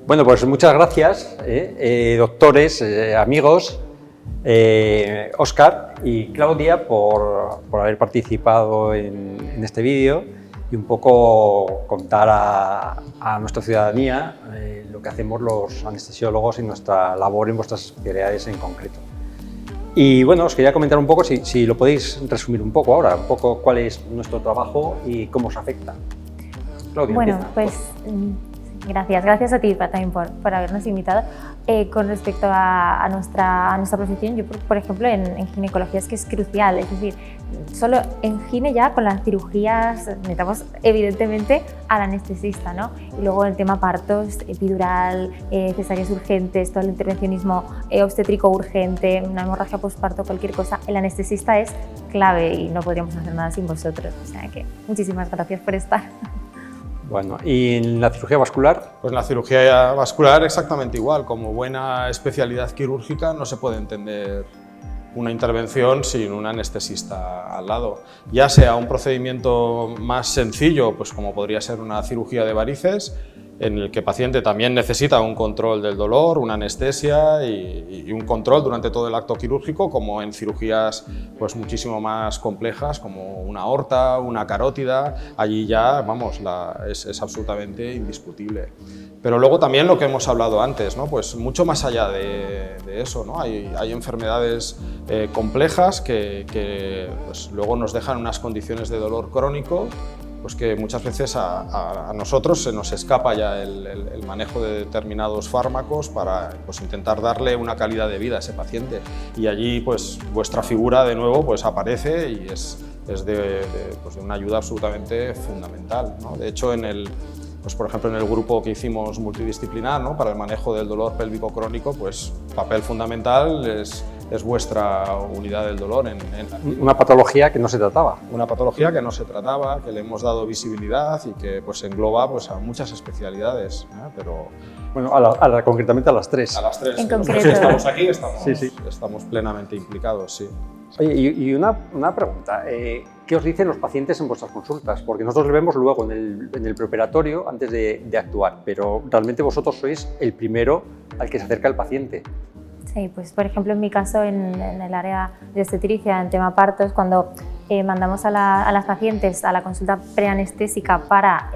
Bueno, pues muchas gracias, doctores, amigos, Óscar y Claudia por haber participado en este vídeo y un poco contar a nuestra ciudadanía lo que hacemos los anestesiólogos y nuestra labor en vuestras especialidades en concreto. Y bueno, os quería comentar un poco, si lo podéis resumir un poco ahora, un poco cuál es nuestro trabajo y cómo os afecta. Claudia, bueno, empieza. Pues gracias a ti también por habernos invitado. Con respecto a nuestra profesión, yo por ejemplo en ginecología es que es crucial, es decir, solo en gine ya con las cirugías necesitamos evidentemente al anestesista, ¿no? Y luego el tema partos, epidural, cesáreas urgentes, todo el intervencionismo obstétrico urgente, una hemorragia postparto, cualquier cosa, el anestesista es clave y no podríamos hacer nada sin vosotros, o sea que muchísimas gracias por estar. Bueno, ¿y en la cirugía vascular? Pues la cirugía vascular exactamente igual. Como buena especialidad quirúrgica no se puede entender una intervención sin un anestesista al lado. Ya sea un procedimiento más sencillo, pues como podría ser una cirugía de varices, en el que el paciente también necesita un control del dolor, una anestesia y un control durante todo el acto quirúrgico, como en cirugías pues muchísimo más complejas como una aorta, una carótida. Allí ya, vamos, es absolutamente indiscutible. Pero luego también lo que hemos hablado antes, ¿no? Pues mucho más allá de eso, ¿no? Hay enfermedades complejas que pues luego nos dejan unas condiciones de dolor crónico, pues que muchas veces a nosotros se nos escapa ya el manejo de determinados fármacos para pues, intentar darle una calidad de vida a ese paciente. Y allí pues, vuestra figura de nuevo pues, aparece y es de una ayuda absolutamente fundamental, ¿no? De hecho, pues, por ejemplo, en el grupo que hicimos multidisciplinar, ¿no? Para el manejo del dolor pélvico crónico, pues papel fundamental es vuestra unidad del dolor. Una patología que no se trataba. Una patología que no se trataba, que le hemos dado visibilidad y que pues, engloba pues, a muchas especialidades. Pero bueno, concretamente a las tres. A las tres. En concreto. Estamos aquí, Sí. Estamos plenamente implicados, sí. Oye, y una pregunta. ¿Qué os dicen los pacientes en vuestras consultas? Porque nosotros lo vemos luego en el preoperatorio antes de actuar, pero realmente vosotros sois el primero al que se acerca el paciente. Sí, pues por ejemplo en mi caso en el área de obstetricia, en tema partos, cuando mandamos a las pacientes a la consulta preanestésica para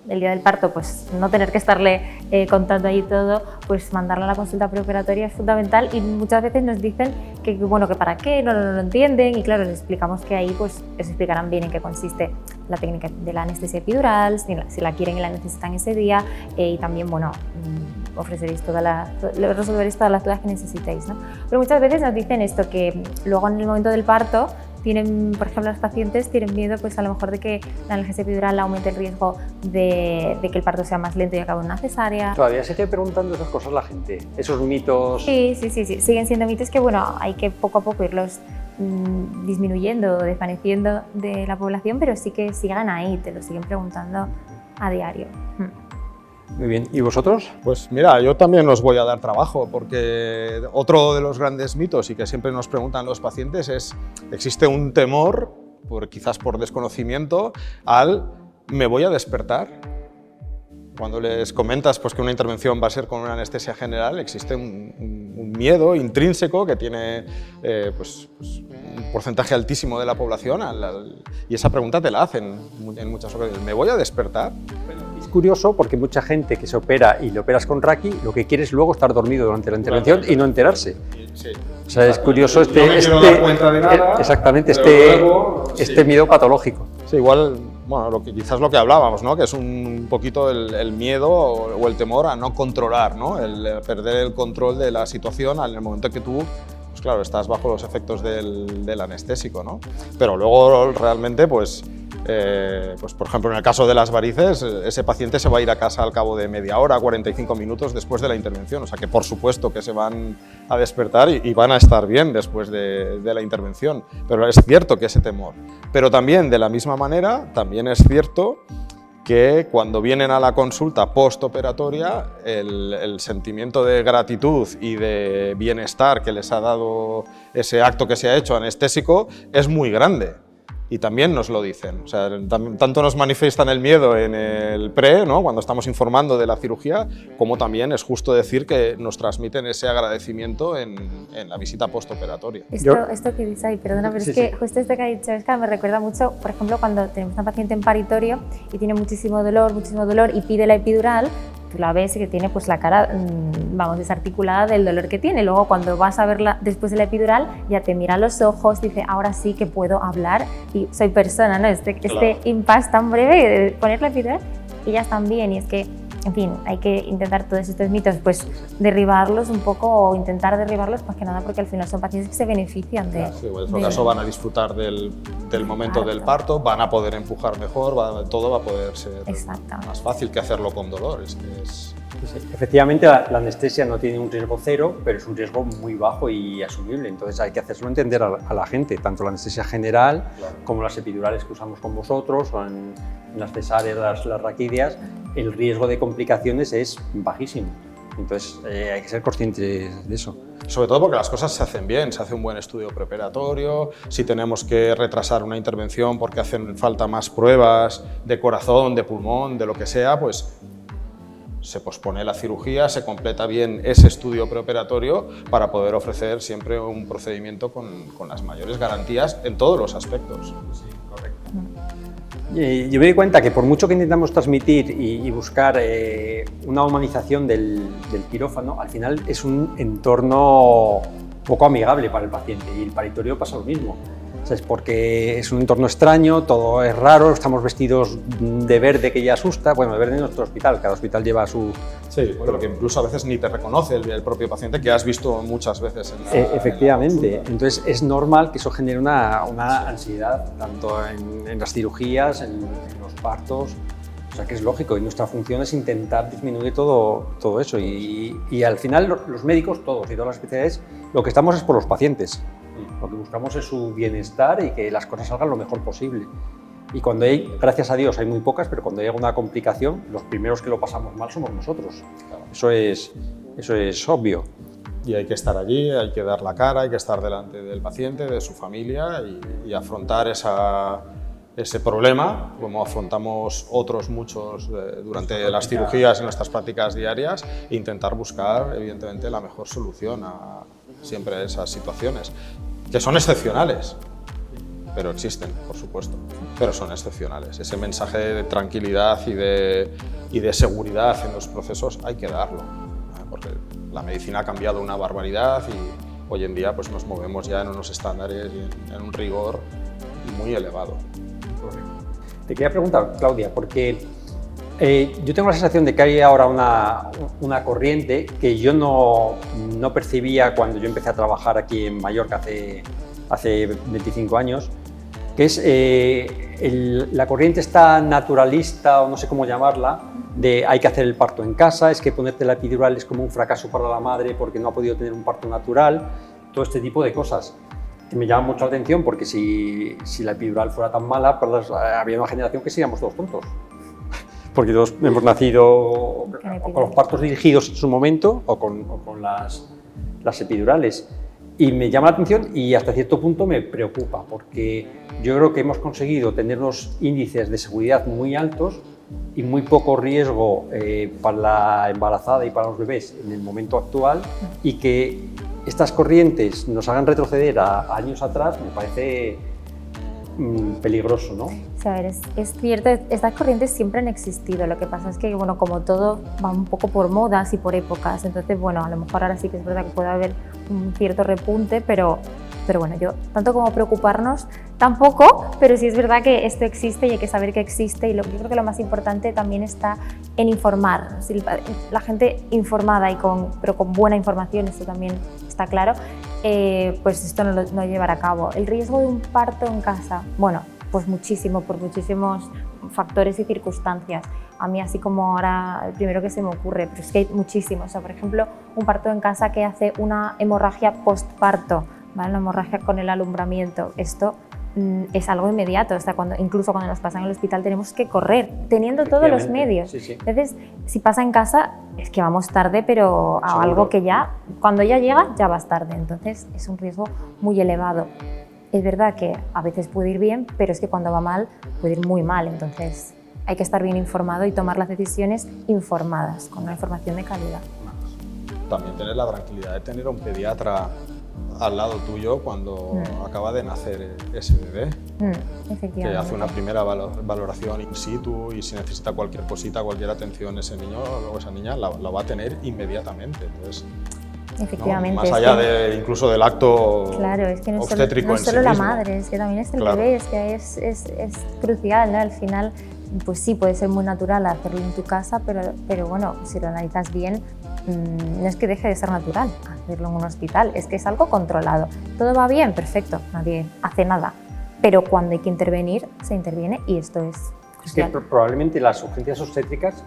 el día del parto, pues no tener que estarle contando ahí todo, pues mandarla a la consulta preoperatoria es fundamental y muchas veces nos dicen que bueno, que para qué, no lo entienden y claro, les explicamos que ahí pues les explicarán bien en qué consiste la técnica de la anestesia epidural, si la quieren y la necesitan ese día y también, bueno, ofreceréis resolveréis todas las dudas que necesitéis, ¿no? Pero muchas veces nos dicen esto, que luego en el momento del parto tienen, por ejemplo, los pacientes tienen miedo pues a lo mejor de que la analgesia epidural aumente el riesgo de que el parto sea más lento y acabe en una cesárea. Todavía se sigue preguntando esas cosas la gente, esos mitos. Sí, siguen siendo mitos que bueno, hay que poco a poco irlos disminuyendo o desvaneciendo de la población, pero sí que sigan ahí, te lo siguen preguntando a diario. Muy bien, ¿y vosotros? Pues mira, yo también os voy a dar trabajo porque otro de los grandes mitos y que siempre nos preguntan los pacientes es, existe un temor, quizás por desconocimiento, al ¿me voy a despertar? Cuando les comentas pues, que una intervención va a ser con una anestesia general, existe un miedo intrínseco que tiene pues un porcentaje altísimo de la población y esa pregunta te la hacen en muchas ocasiones, ¿me voy a despertar? Es curioso porque mucha gente que se opera y le operas con Raki, lo que quiere es luego estar dormido durante la intervención y no enterarse. Sí. O sea, es curioso exactamente este miedo patológico. Sí, igual, bueno, quizás lo que hablábamos, ¿no? Que es un poquito el miedo o el temor a no controlar, ¿no? El perder el control de la situación en el momento que tú, pues claro, estás bajo los efectos del anestésico, ¿no? Pero luego realmente, pues por ejemplo, en el caso de las varices, ese paciente se va a ir a casa al cabo de media hora, 45 minutos después de la intervención. O sea que, por supuesto, que se van a despertar y van a estar bien después de la intervención. Pero es cierto que ese temor. Pero también, de la misma manera, también es cierto que cuando vienen a la consulta postoperatoria, el sentimiento de gratitud y de bienestar que les ha dado ese acto que se ha hecho anestésico es muy grande. Y también nos lo dicen, o sea, tanto nos manifiestan el miedo en el pre, ¿no?, cuando estamos informando de la cirugía, como también es justo decir que nos transmiten ese agradecimiento en la visita postoperatoria. Esto que dices ahí, perdona, pero es que justo esto que ha dicho Óscar me recuerda mucho, por ejemplo, cuando tenemos a una paciente en paritorio y tiene muchísimo dolor y pide la epidural, tú la ves y que tiene pues la cara, vamos, desarticulada del dolor que tiene. Luego cuando vas a verla después de la epidural, ya te mira a los ojos, dice, ahora sí que puedo hablar y soy persona, ¿no? Este impasse tan breve de poner la epidural y ya están bien. Y es que, en fin, hay que intentar todos estos mitos, pues derribarlos un poco o intentar derribarlos, más que nada porque al final son pacientes que se benefician de... Sí, en este caso van a disfrutar del momento del parto, van a poder empujar mejor, todo va a poder ser más fácil que hacerlo con dolor. Sí, efectivamente, la anestesia no tiene un riesgo cero, pero es un riesgo muy bajo y asumible. Entonces hay que hacerlo entender a la gente, tanto la anestesia general como las epidurales que usamos con vosotros, o en las cesáreas, las raquídeas, el riesgo de complicaciones es bajísimo. Entonces hay que ser conscientes de eso. Sobre todo porque las cosas se hacen bien, se hace un buen estudio preparatorio, si tenemos que retrasar una intervención porque hacen falta más pruebas de corazón, de pulmón, de lo que sea, pues se pospone la cirugía, se completa bien ese estudio preoperatorio para poder ofrecer siempre un procedimiento con las mayores garantías en todos los aspectos. Sí, correcto. Yo me doy cuenta que por mucho que intentamos transmitir y buscar una humanización del quirófano, al final es un entorno poco amigable para el paciente y el paritorio pasa lo mismo. Es porque es un entorno extraño, todo es raro, estamos vestidos de verde que ya asusta. Bueno, de verde en nuestro hospital, cada hospital lleva su... Sí, pero que incluso a veces ni te reconoce el propio paciente, que has visto muchas veces en la... Efectivamente, entonces es normal que eso genere una ansiedad, tanto en las cirugías, en los partos. O sea que es lógico y nuestra función es intentar disminuir todo eso y al final los médicos, todos y todas las especialidades, lo que estamos es por los pacientes. Lo que buscamos es su bienestar y que las cosas salgan lo mejor posible. Y cuando hay, gracias a Dios, hay muy pocas, pero cuando hay alguna complicación, los primeros que lo pasamos mal somos nosotros. Claro. Eso es obvio. Y hay que estar allí, hay que dar la cara, hay que estar delante del paciente, de su familia y afrontar ese problema, como afrontamos otros muchos durante las cirugías en nuestras prácticas diarias, e intentar buscar, evidentemente, la mejor solución a siempre esas situaciones, que son excepcionales, pero existen, por supuesto, pero son excepcionales. Ese mensaje de tranquilidad y de seguridad en los procesos hay que darlo, porque la medicina ha cambiado una barbaridad y hoy en día pues, nos movemos ya en unos estándares y en un rigor muy elevado. Te quería preguntar, Claudia, porque yo tengo la sensación de que hay ahora una corriente que yo no percibía cuando yo empecé a trabajar aquí en Mallorca hace 25 años, que es la corriente esta naturalista, o no sé cómo llamarla, de hay que hacer el parto en casa, es que ponerte la epidural es como un fracaso para la madre porque no ha podido tener un parto natural, todo este tipo de cosas. Que me llama mucho la atención porque si la epidural fuera tan mala, pues habría una generación que seríamos todos tontos. Porque todos hemos nacido o con los partos dirigidos en su momento o con las epidurales. Y me llama la atención y hasta cierto punto me preocupa porque yo creo que hemos conseguido tener unos índices de seguridad muy altos y muy poco riesgo para la embarazada y para los bebés en el momento actual, y que estas corrientes nos hagan retroceder a años atrás me parece peligroso, ¿no? Sí, a ver, es cierto, estas corrientes siempre han existido, lo que pasa es que, bueno, como todo va un poco por modas y por épocas, entonces, bueno, a lo mejor ahora sí que es verdad que puede haber un cierto repunte, pero bueno, yo, tanto como preocuparnos, tampoco, pero sí es verdad que esto existe y hay que saber que existe, y yo creo que lo más importante también está en informar, la gente informada pero con buena información, esto también está claro, pues esto no lo llevará a cabo. El riesgo de un parto en casa, bueno, pues muchísimo, por muchísimos factores y circunstancias. A mí así como ahora el primero que se me ocurre, pero es que hay muchísimos. O sea, por ejemplo, un parto en casa que hace una hemorragia postparto, ¿vale? Una hemorragia con el alumbramiento. Esto es algo inmediato, hasta incluso cuando nos pasa en el hospital tenemos que correr, teniendo todos los medios. Sí, sí. Entonces, si pasa en casa, es que vamos tarde, pero a algo que ya, cuando ya llega, ya vas tarde. Entonces, es un riesgo muy elevado. es verdad que a veces puede ir bien, pero es que cuando va mal puede ir muy mal, entonces hay que estar bien informado y tomar las decisiones informadas, con una información de calidad. También tener la tranquilidad de tener a un pediatra al lado tuyo cuando acaba de nacer ese bebé, Efectivamente. que hace una primera valoración in situ y si necesita cualquier cosita, cualquier atención, ese niño o esa niña la va a tener inmediatamente. Entonces, efectivamente, ¿no? Más allá de, incluso del acto claro, es que no obstétrico no en es sí solo la mismo. madre, es que también es el Claro. bebé, es que es crucial, ¿no? Al final, pues sí, puede ser muy natural hacerlo en tu casa, pero bueno, si lo analizas bien, no es que deje de ser natural hacerlo en un hospital, es que es algo controlado. Todo va bien, perfecto, nadie hace nada, pero cuando hay que intervenir, se interviene y esto es Es que crucial. probablemente las urgencias obstétricas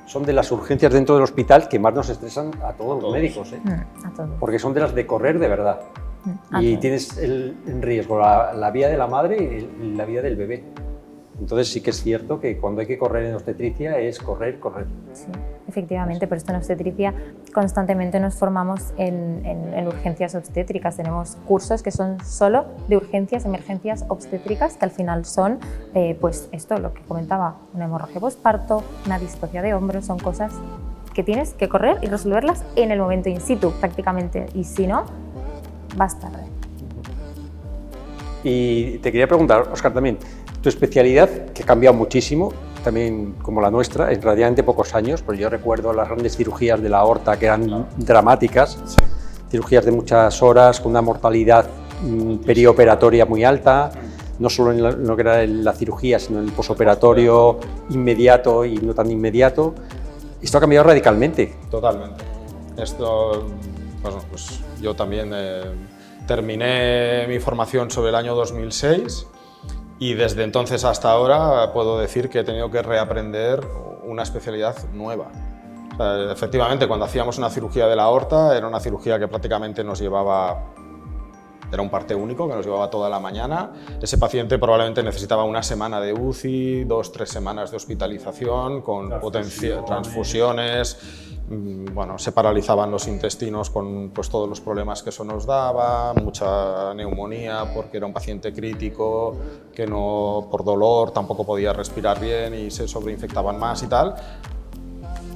son de las urgencias dentro del hospital que más nos estresan a todos los médicos, ¿eh? A todos. Porque son de las de correr de verdad. A Y todos. tienes en riesgo la vida de la madre y la vida del bebé. Entonces sí que es cierto que cuando hay que correr en obstetricia es correr. Sí, efectivamente, por esto en obstetricia constantemente nos formamos en urgencias obstétricas. Tenemos cursos que son solo de urgencias, emergencias obstétricas, que al final son, pues esto, lo que comentaba, una hemorragia postparto, una distocia de hombros, son cosas que tienes que correr y resolverlas en el momento in situ prácticamente, y si no, vas tarde. Y te quería preguntar, Óscar, también, tu especialidad, que ha cambiado muchísimo, también como la nuestra, en relativamente pocos años, porque yo recuerdo las grandes cirugías de la aorta que eran dramáticas, Sí. cirugías de muchas horas, con una mortalidad perioperatoria muy alta, no solo en lo que era la cirugía, sino en el posoperatorio inmediato y no tan inmediato. Esto ha cambiado radicalmente. Totalmente. Esto, pues yo también terminé mi formación sobre el año 2006 y desde entonces hasta ahora puedo decir que he tenido que reaprender una especialidad nueva. O sea, efectivamente, cuando hacíamos una cirugía de la aorta, era una cirugía que prácticamente nos llevaba, era un parte único que nos llevaba toda la mañana. Ese paciente probablemente necesitaba una semana de UCI, 2-3 semanas de hospitalización con transfusiones. Bueno, se paralizaban los intestinos con pues, todos los problemas que eso nos daba, mucha neumonía porque era un paciente crítico que no, por dolor tampoco podía respirar bien y se sobreinfectaban más y tal.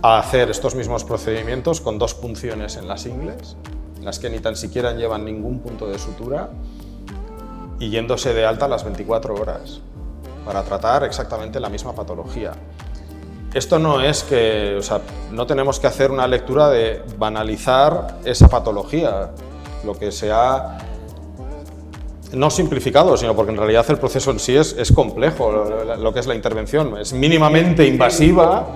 A hacer estos mismos procedimientos con 2 punciones en las ingles, en las que ni tan siquiera llevan ningún punto de sutura y yéndose de alta las 24 horas para tratar exactamente la misma patología. Esto no es que, o sea, no tenemos que hacer una lectura de banalizar esa patología, lo que se ha no simplificado, sino porque en realidad el proceso en sí es complejo, lo que es la intervención, es mínimamente invasiva,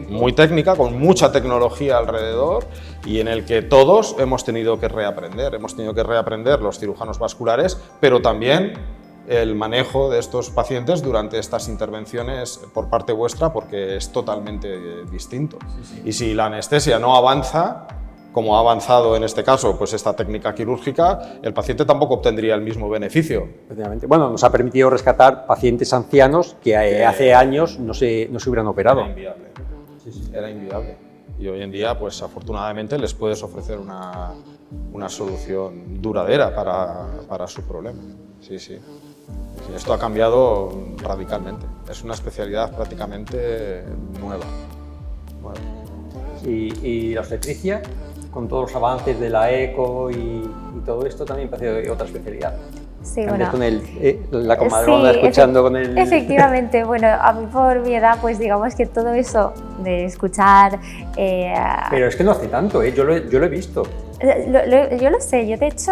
muy técnica, con mucha tecnología alrededor y en el que todos hemos tenido que reaprender los cirujanos vasculares, pero también el manejo de estos pacientes durante estas intervenciones por parte vuestra porque es totalmente distinto. Y si la anestesia no avanza, como ha avanzado en este caso pues esta técnica quirúrgica, el paciente tampoco obtendría el mismo beneficio. Bueno, nos ha permitido rescatar pacientes ancianos que hace años no se hubieran operado. Era inviable. Era inviable. Y hoy en día, pues afortunadamente, les puedes ofrecer una solución duradera para su problema. Sí, sí. Esto ha cambiado radicalmente. Es una especialidad prácticamente nueva. Y la obstetricia, con todos los avances de la eco y todo esto, también parece otra especialidad. Sí, Cambias bueno, con la comadrona, sí, escuchando con el... Efectivamente, bueno, a mí por mi edad, pues digamos que todo eso de escuchar... Pero es que no hace tanto, yo lo he visto. Yo lo sé, yo de hecho,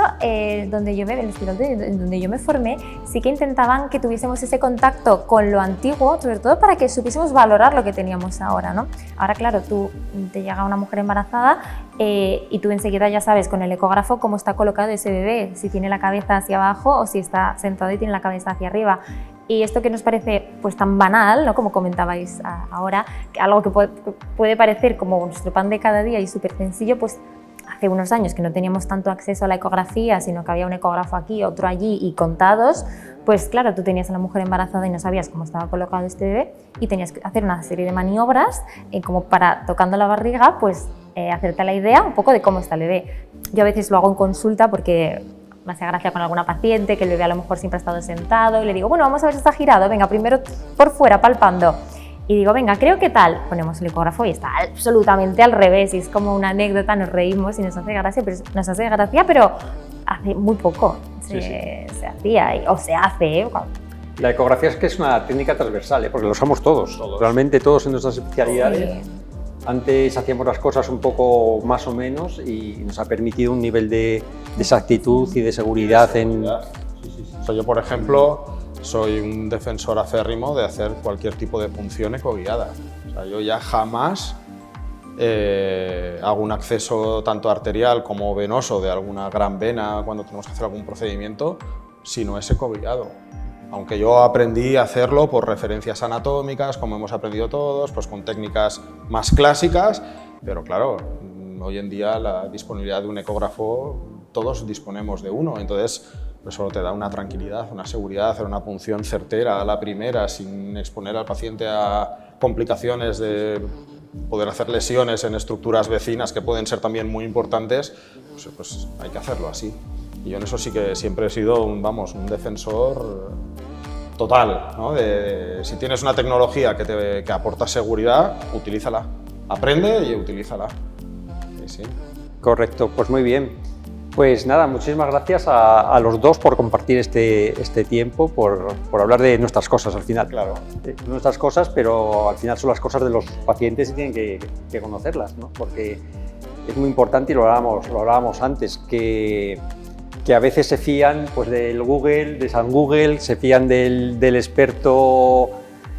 donde yo el instituto donde yo me formé, sí que intentaban que tuviésemos ese contacto con lo antiguo, sobre todo para que supiésemos valorar lo que teníamos ahora, ¿no? Ahora, claro, tú te llega una mujer embarazada y tú enseguida ya sabes con el ecógrafo cómo está colocado ese bebé, si tiene la cabeza hacia abajo o si está sentado y tiene la cabeza hacia arriba. Y esto que nos parece pues tan banal, ¿no? Como comentabais ahora, algo que puede parecer como nuestro pan de cada día y súper sencillo, pues hace unos años que no teníamos tanto acceso a la ecografía, sino que había un ecógrafo aquí, otro allí y contados, pues claro, tú tenías a la mujer embarazada y no sabías cómo estaba colocado este bebé y tenías que hacer una serie de maniobras como para, tocando la barriga, pues hacerte la idea un poco de cómo está el bebé. Yo a veces lo hago en consulta porque me hacía gracia con alguna paciente que el bebé a lo mejor siempre ha estado sentado y le digo, bueno, vamos a ver si está girado, venga, primero por fuera palpando. Y digo, venga, creo que tal, ponemos el ecógrafo y está absolutamente al revés, y es como una anécdota, nos reímos y nos hace gracia, pero hace muy poco se hacía, o se hace. La ecografía es que es una técnica transversal, porque lo usamos todos, realmente todos en nuestras especialidades. Sí. Antes hacíamos las cosas un poco más o menos y nos ha permitido un nivel de exactitud y de seguridad en... O sea, yo, por ejemplo, soy un defensor acérrimo de hacer cualquier tipo de punción ecoguiada. O sea, yo ya jamás hago un acceso tanto arterial como venoso de alguna gran vena cuando tenemos que hacer algún procedimiento si no es ecoguiado. Aunque yo aprendí a hacerlo por referencias anatómicas, como hemos aprendido todos, pues con técnicas más clásicas, pero claro, hoy en día la disponibilidad de un ecógrafo, todos disponemos de uno, entonces eso te da una tranquilidad, una seguridad, hacer una punción certera a la primera sin exponer al paciente a complicaciones de poder hacer lesiones en estructuras vecinas que pueden ser también muy importantes, pues hay que hacerlo así. Y yo en eso sí que siempre he sido un defensor total, ¿no? Si tienes una tecnología que aporta seguridad, utilízala. Aprende y utilízala. Sí. Correcto, pues muy bien. Pues nada, muchísimas gracias a los dos por compartir este tiempo, por hablar de nuestras cosas al final. Claro. Nuestras cosas, pero al final son las cosas de los pacientes y tienen que conocerlas, ¿no? Porque es muy importante, y lo hablábamos antes, que a veces se fían pues, del Google, de San Google, se fían del experto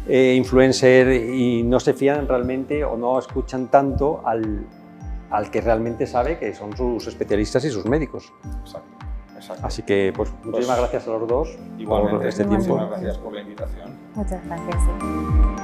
influencer y no se fían realmente o no escuchan tanto al que realmente sabe, que son sus especialistas y sus médicos. Exacto. Así que pues, muchísimas gracias a los dos igualmente, por este tiempo. Muchas gracias por la invitación. Muchas gracias. Sí.